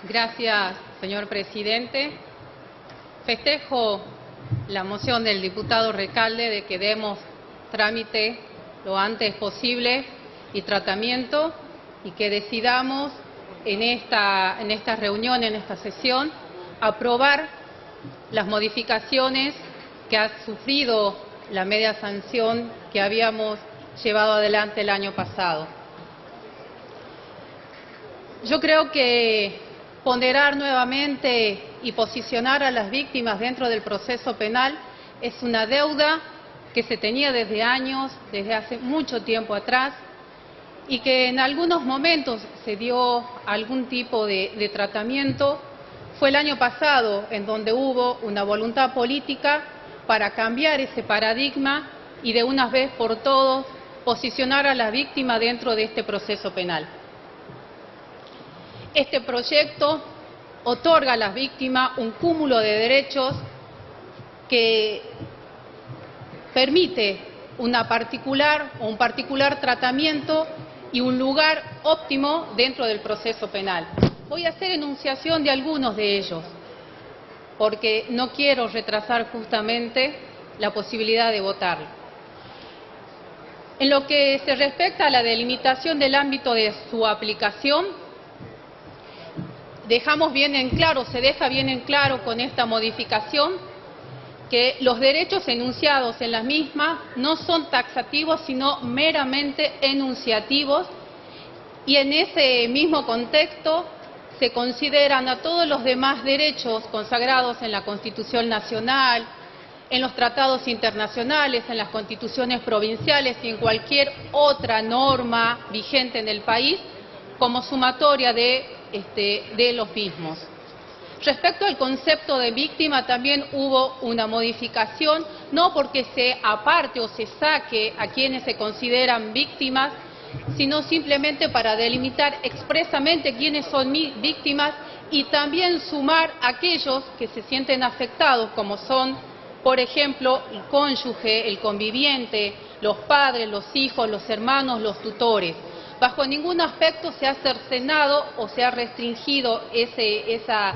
Gracias, señor presidente. Festejo la moción del diputado Recalde de que demos trámite lo antes posible y tratamiento y que decidamos en esta reunión, en esta sesión, aprobar las modificaciones que ha sufrido la media sanción que habíamos llevado adelante el año pasado. Yo creo que ponderar nuevamente y posicionar a las víctimas dentro del proceso penal es una deuda que se tenía desde años, desde hace mucho tiempo atrás, y que en algunos momentos se dio algún tipo de tratamiento. Fue el año pasado en donde hubo una voluntad política para cambiar ese paradigma y de una vez por todas posicionar a las víctimas dentro de este proceso penal. Este proyecto otorga a las víctimas un cúmulo de derechos que permite un particular tratamiento y un lugar óptimo dentro del proceso penal. Voy a hacer enunciación de algunos de ellos, porque no quiero retrasar justamente la posibilidad de votarlo. En lo que se respecta a la delimitación del ámbito de su aplicación, se deja bien en claro con esta modificación que los derechos enunciados en las mismas no son taxativos, sino meramente enunciativos, y en ese mismo contexto se consideran a todos los demás derechos consagrados en la Constitución Nacional, en los tratados internacionales, en las constituciones provinciales y en cualquier otra norma vigente en el país, como sumatoria de los mismos. Respecto al concepto de víctima, también hubo una modificación, no porque se aparte o se saque a quienes se consideran víctimas, sino simplemente para delimitar expresamente quiénes son víctimas y también sumar a aquellos que se sienten afectados, como son, por ejemplo, el cónyuge, el conviviente, los padres, los hijos, los hermanos, los tutores. Bajo ningún aspecto se ha cercenado o se ha restringido esa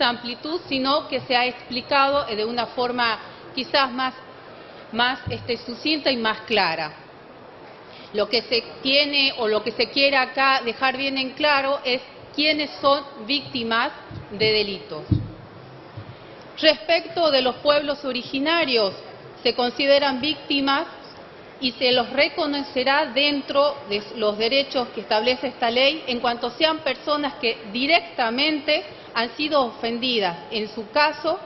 amplitud, sino que se ha explicado de una forma quizás más sucinta y más clara. Lo que se tiene o lo que se quiere acá dejar bien en claro es quiénes son víctimas de delitos. Respecto de los pueblos originarios, se consideran víctimas y se los reconocerá dentro de los derechos que establece esta ley en cuanto sean personas que directamente han sido ofendidas, en su caso,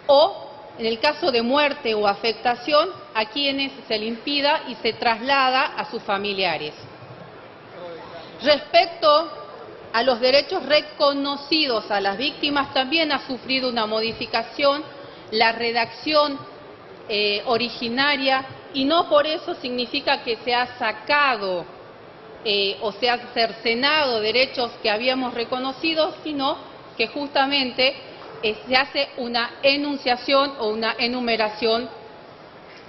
o en el caso de muerte o afectación, a quienes se le impida y se traslada a sus familiares. Respecto a los derechos reconocidos a las víctimas, también ha sufrido una modificación la redacción originaria, y no por eso significa que se ha sacado o se ha cercenado derechos que habíamos reconocido, sino que justamente se hace una enunciación o una enumeración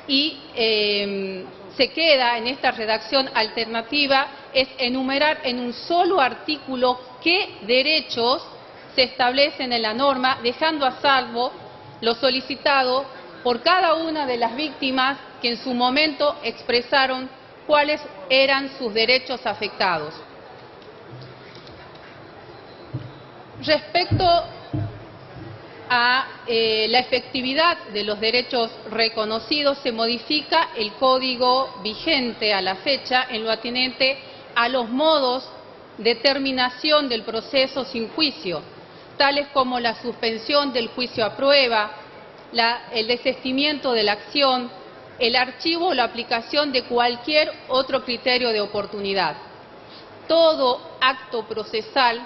y se queda en esta redacción alternativa, es enumerar en un solo artículo qué derechos se establecen en la norma, dejando a salvo lo solicitado por cada una de las víctimas que en su momento expresaron cuáles eran sus derechos afectados. Respecto a la efectividad de los derechos reconocidos, se modifica el código vigente a la fecha en lo atinente a los modos de terminación del proceso sin juicio, tales como la suspensión del juicio a prueba, el desistimiento de la acción, el archivo o la aplicación de cualquier otro criterio de oportunidad. Todo acto procesal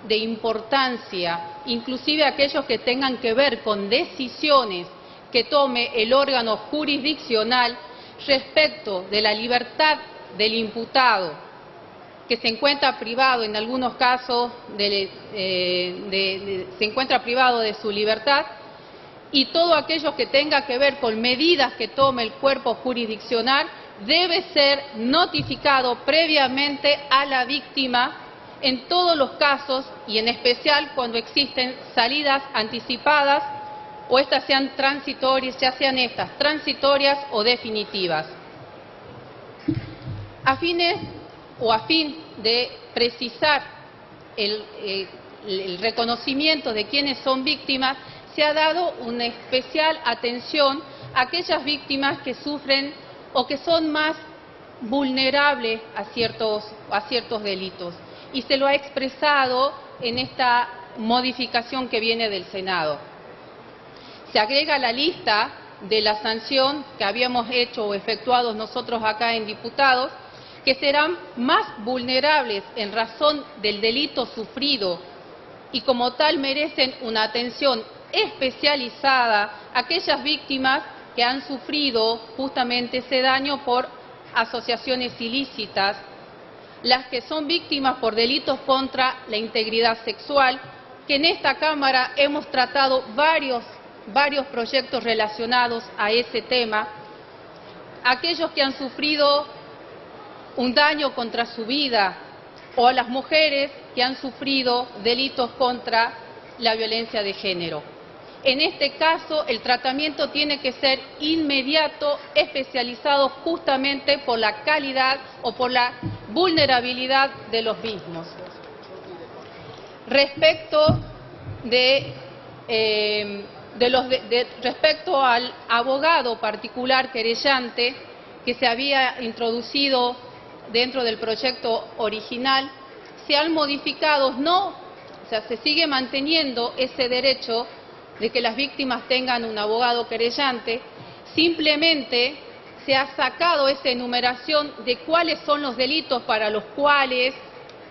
de importancia, inclusive aquellos que tengan que ver con decisiones que tome el órgano jurisdiccional respecto de la libertad del imputado, que se encuentra privado, en algunos casos se encuentra privado de su libertad, y todo aquello que tenga que ver con medidas que tome el cuerpo jurisdiccional debe ser notificado previamente a la víctima en todos los casos y en especial cuando existen salidas anticipadas o estas sean transitorias, ya sean estas transitorias o definitivas. A fin de precisar el reconocimiento de quienes son víctimas, se ha dado una especial atención a aquellas víctimas que sufren o que son más vulnerables a ciertos delitos. Y se lo ha expresado en esta modificación que viene del Senado. Se agrega a la lista de la sanción que habíamos hecho o efectuado nosotros acá en diputados, que serán más vulnerables en razón del delito sufrido y como tal merecen una atención especializada aquellas víctimas que han sufrido justamente ese daño por asociaciones ilícitas, las que son víctimas por delitos contra la integridad sexual, que en esta Cámara hemos tratado varios proyectos relacionados a ese tema, aquellos que han sufrido un daño contra su vida o a las mujeres que han sufrido delitos contra la violencia de género. En este caso, el tratamiento tiene que ser inmediato, especializado justamente por la calidad o por la vulnerabilidad de los mismos. Respecto respecto al abogado particular querellante que se había introducido dentro del proyecto original, se han modificado, se sigue manteniendo ese derecho de que las víctimas tengan un abogado querellante, simplemente se ha sacado esa enumeración de cuáles son los delitos para los cuales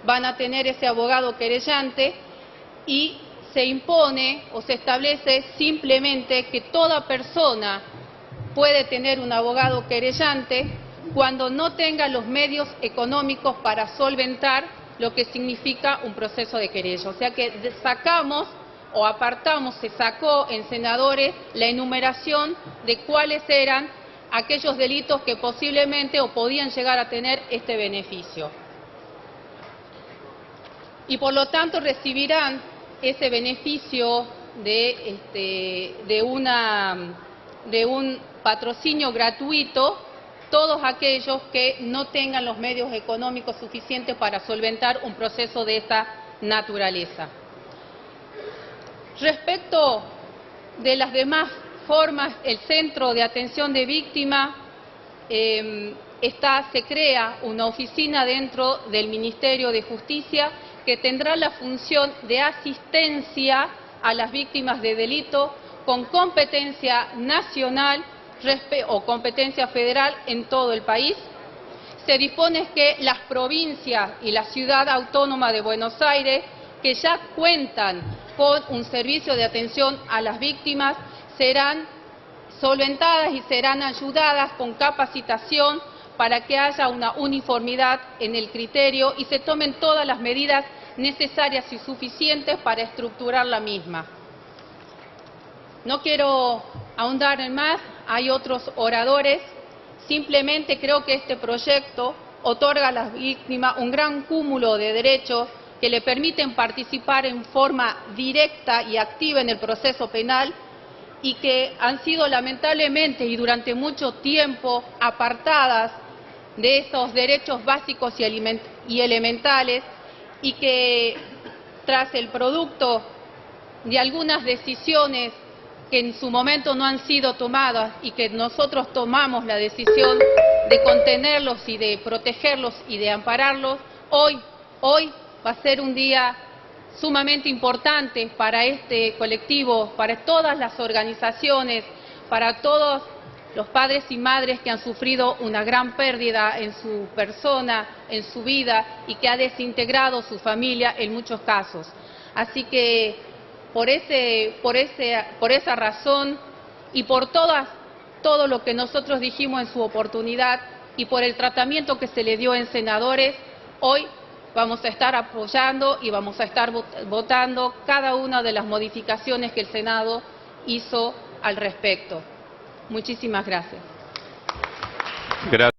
van a tener ese abogado querellante y se impone o se establece simplemente que toda persona puede tener un abogado querellante cuando no tenga los medios económicos para solventar lo que significa un proceso de querella. O sea que sacamos o apartamos, se sacó en senadores la enumeración de cuáles eran aquellos delitos que posiblemente o podían llegar a tener este beneficio. Y por lo tanto recibirán ese beneficio de un patrocinio gratuito todos aquellos que no tengan los medios económicos suficientes para solventar un proceso de esta naturaleza. Respecto de las demás formas, el Centro de Atención de Víctimas se crea una oficina dentro del Ministerio de Justicia que tendrá la función de asistencia a las víctimas de delito con competencia nacional o competencia federal en todo el país. Se dispone que las provincias y la Ciudad Autónoma de Buenos Aires, que ya cuentan con un servicio de atención a las víctimas, serán solventadas y serán ayudadas con capacitación para que haya una uniformidad en el criterio y se tomen todas las medidas necesarias y suficientes para estructurar la misma. No quiero ahondar en más, hay otros oradores, simplemente creo que este proyecto otorga a las víctimas un gran cúmulo de derechos que le permiten participar en forma directa y activa en el proceso penal y que han sido lamentablemente y durante mucho tiempo apartadas de esos derechos básicos y elementales y que tras el producto de algunas decisiones que en su momento no han sido tomadas y que nosotros tomamos la decisión de contenerlos y de protegerlos y de ampararlos, hoy va a ser un día sumamente importante para este colectivo, para todas las organizaciones, para todos los padres y madres que han sufrido una gran pérdida en su persona, en su vida y que ha desintegrado su familia en muchos casos. Así que por esa razón y por todo lo que nosotros dijimos en su oportunidad y por el tratamiento que se le dio en senadores, hoy vamos a estar apoyando y vamos a estar votando cada una de las modificaciones que el Senado hizo al respecto. Muchísimas gracias.